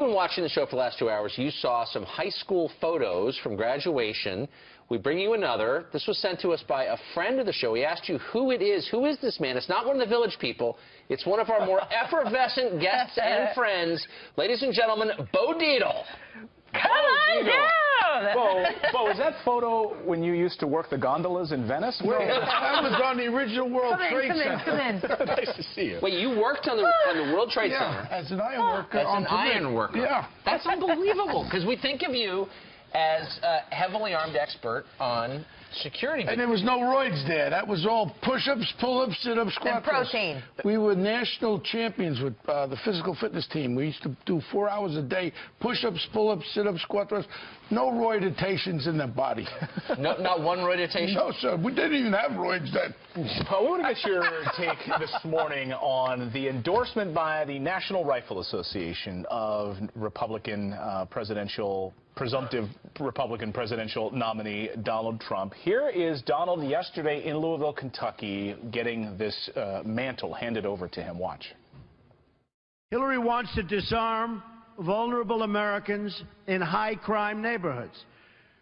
Been watching the show for the last 2 hours. You saw some high school photos from graduation. We bring you another. This was sent to us by a friend of the show. He asked you who it is. Who is this man? It's not one of the Village people. It's one of our more effervescent guests and friends. Ladies and gentlemen, Bo Dietl. Come on down! Bo, is that photo when you used to work the gondolas in Venice? Well, I was on the original World Trade Center. Come in. Nice to see you. Wait, you worked on the World Trade Center? As an iron worker. As an iron worker. Yeah. That's unbelievable, because we think of you as a heavily armed expert on security. And there was no roids there. That was all push-ups, pull-ups, sit-ups, squat And protein. We were national champions with the physical fitness team. We used to do 4 hours a day, push-ups, pull-ups, sit-ups, squat thrusts. No roiditations in the body. No, not one roiditation? No, sir. We didn't even have roids then. Bo, we want to get your take this morning on the endorsement by the National Rifle Association of presumptive Republican presidential nominee Donald Trump. Here is Donald yesterday in Louisville, Kentucky, getting this mantle handed over to him. Watch. Hillary wants to disarm vulnerable Americans in high-crime neighborhoods.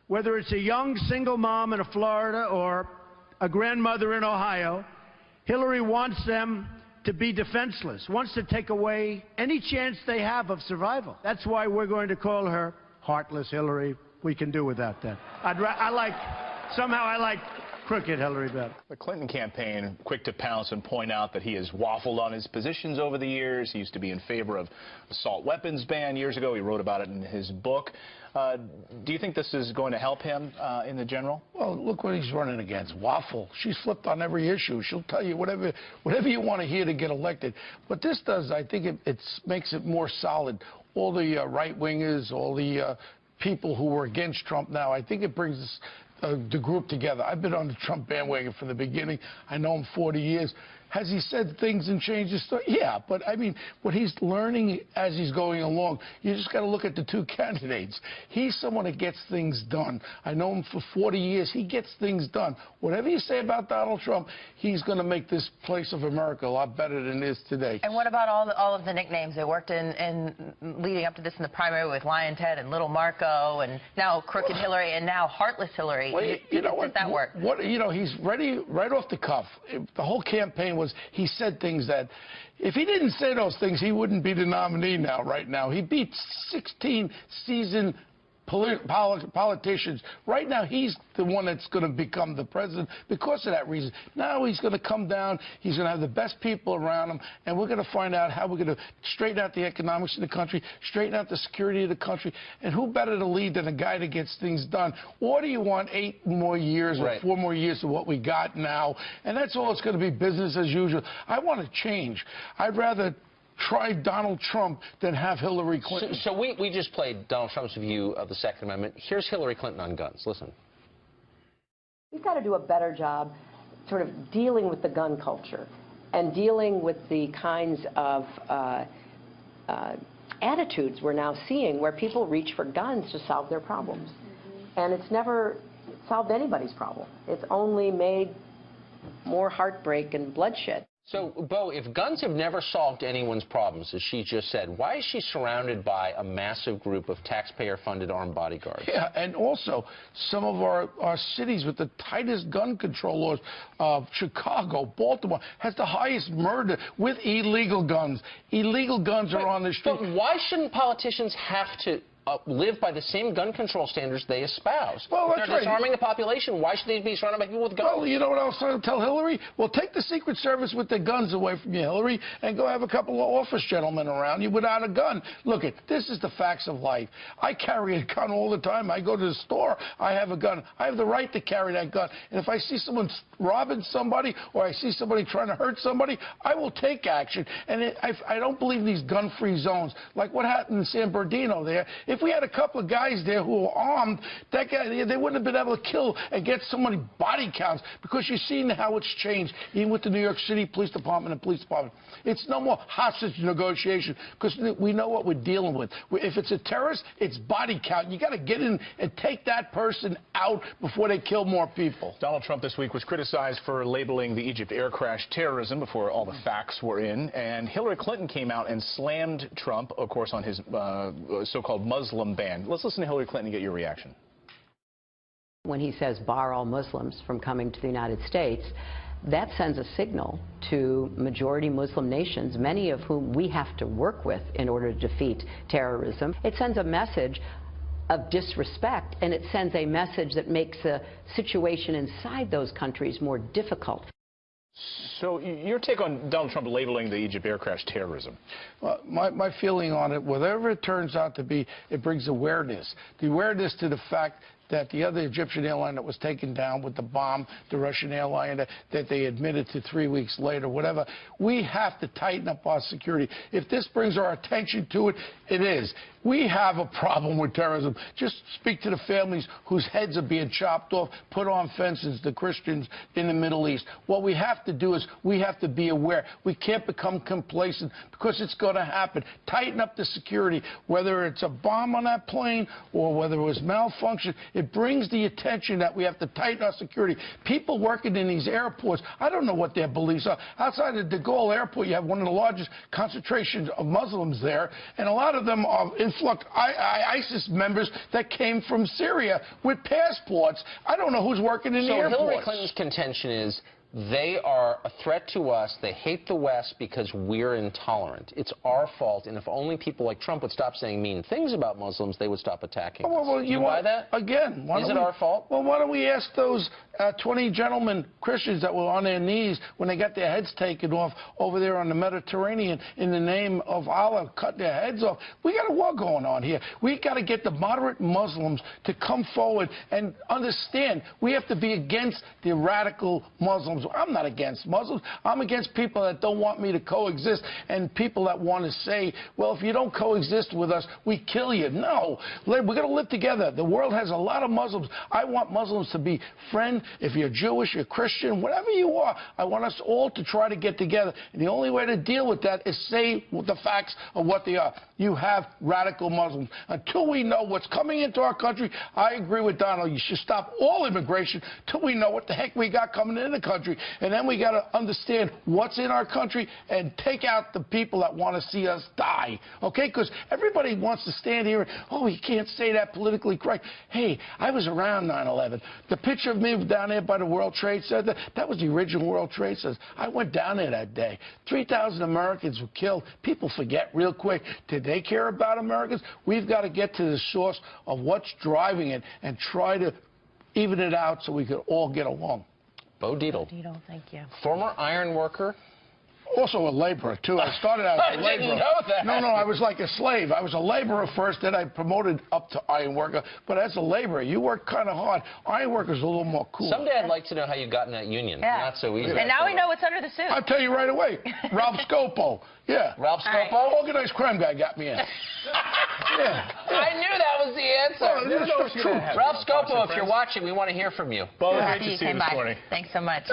Whether it's a young single mom in Florida or a grandmother in Ohio, Hillary wants them to be defenseless, wants to take away any chance they have of survival. That's why we're going to call her Heartless Hillary. We can do without that. Somehow I like crooked Hillary better. The Clinton campaign, quick to pounce and point out that he has waffled on his positions over the years. He used to be in favor of assault weapons ban years ago. He wrote about it in his book. Do you think this is going to help him in the general? Well, look what he's running against. Waffle. She's flipped on every issue. She'll tell you whatever you want to hear to get elected. What this does, I think it makes it more solid. All the right-wingers, all the people who were against Trump now, I think it brings the group together. I've been on the Trump bandwagon from the beginning. I know him 40 years. Has he said things and changed his story? Yeah, but I mean, what he's learning as he's going along, you just got to look at the two candidates. He's someone that gets things done. I know him for 40 years. He gets things done. Whatever you say about Donald Trump, he's going to make this place of America a lot better than it is today. And what about all of the nicknames they worked in leading up to this in the primary with Lion Ted and Little Marco and now Crooked Hillary and now Heartless Hillary? Well, you know Did that work? He's ready right off the cuff. The whole campaign he said things that if he didn't say those things, he wouldn't be the nominee right now. He beat 16 seasoned politicians. Right now, he's the one that's going to become the president because of that reason. Now he's going to come down. He's going to have the best people around him, and we're going to find out how we're going to straighten out the economics of the country, straighten out the security of the country, and who better to lead than a guy that gets things done? Or do you want 8 more years or 4 more years of what we got now? And that's all it's going to be, business as usual. I want to change. I'd rather try Donald Trump than have Hillary Clinton. So we just played Donald Trump's view of the Second Amendment. Here's Hillary Clinton on guns. Listen. We've got to do a better job sort of dealing with the gun culture and dealing with the kinds of attitudes we're now seeing where people reach for guns to solve their problems. And it's never solved anybody's problem. It's only made more heartbreak and bloodshed. So, Bo, if guns have never solved anyone's problems, as she just said, why is she surrounded by a massive group of taxpayer-funded armed bodyguards? Yeah, and also some of our cities with the tightest gun control laws, Chicago, Baltimore, has the highest murder with illegal guns. Illegal guns are on the street. But why shouldn't politicians have to live by the same gun control standards they espouse? Well, if they're disarming the population, why should they be surrounded by people with guns? Well, you know what I was trying to tell Hillary? Well, take the Secret Service with their guns away from you, Hillary, and go have a couple of office gentlemen around you without a gun. Look, this is the facts of life. I carry a gun all the time. I go to the store. I have a gun. I have the right to carry that gun. And if I see someone robbing somebody or I see somebody trying to hurt somebody, I will take action. And I don't believe in these gun-free zones. Like what happened in San Bernardino there. If we had a couple of guys there who were armed, that guy, they wouldn't have been able to kill and get so many body counts, because you've seen how it's changed, even with the New York City Police Department and Police Department. It's no more hostage negotiation, because we know what we're dealing with. If it's a terrorist, it's body count. You got to get in and take that person out before they kill more people. Donald Trump this week was criticized for labeling the Egypt air crash terrorism before all the facts were in, and Hillary Clinton came out and slammed Trump, of course, on his so-called Muslim ban. Let's listen to Hillary Clinton and get your reaction. When he says bar all Muslims from coming to the United States, that sends a signal to majority Muslim nations, many of whom we have to work with in order to defeat terrorism. It sends a message of disrespect, and it sends a message that makes the situation inside those countries more difficult. So your take on Donald Trump labeling the Egypt air crash terrorism? Well, my feeling on it, whatever it turns out to be, it brings awareness. The awareness to the fact that the other Egyptian airline that was taken down with the bomb, the Russian airline that they admitted to 3 weeks later, whatever, we have to tighten up our security. If this brings our attention to it, it is. We have a problem with terrorism. Just speak to the families whose heads are being chopped off, put on fences, the Christians in the Middle East. What we have to do is we have to be aware. We can't become complacent, because it's going to happen. Tighten up the security, whether it's a bomb on that plane or whether it was malfunction. It brings the attention that we have to tighten our security. People working in these airports, I don't know what their beliefs are. Outside of de Gaulle Airport, you have one of the largest concentrations of Muslims there, and a lot of them are influx ISIS members that came from Syria with passports. I don't know who's working in the airports. So Hillary Clinton's contention is they are a threat to us. They hate the West because we're intolerant. It's our fault, and if only people like Trump would stop saying mean things about Muslims, they would stop attacking us. Well, you buy that? Again, is it our fault? Well, why don't we ask those 20 gentlemen Christians that were on their knees when they got their heads taken off over there on the Mediterranean in the name of Allah, cut their heads off? We got a war going on here. We got to get the moderate Muslims to come forward and understand we have to be against the radical Muslims. I'm not against Muslims. I'm against people that don't want me to coexist, and people that want to say, well, if you don't coexist with us, we kill you. No, we're going to live together. The world has a lot of Muslims. I want Muslims to be friends. If you're Jewish, you're Christian, whatever you are, I want us all to try to get together. And the only way to deal with that is say the facts of what they are. You have radical Muslims. Until we know what's coming into our country, I agree with Donald. You should stop all immigration till we know what the heck we got coming in the country. And then we got to understand what's in our country and take out the people that want to see us die. Okay? Because everybody wants to stand here and, oh, you can't say that politically correct. Hey, I was around 9/11. The picture of me down there by the World Trade Center, that was the original World Trade Center. I went down there that day. 3,000 Americans were killed. People forget real quick. Did they care about Americans? We've got to get to the source of what's driving it and try to even it out so we could all get along. Bo Dietl. Thank you. Former iron worker. Also a laborer, too. I started out as a laborer. I didn't know that. No, I was like a slave. I was a laborer first, then I promoted up to iron worker. But as a laborer, you work kind of hard. Iron worker's a little more cool. Someday I'd like to know how you got in that union. Yeah. Not so easy. And now we know what's under the suit. I'll tell you right away. Ralph Scopo. Yeah. Ralph Scopo? Organized crime guy got me in. Yeah. I knew that was the answer. Well, it's true. Ralph Scopo, if you're watching, we want to hear from you. Bo, great to see you this morning. Thanks so much.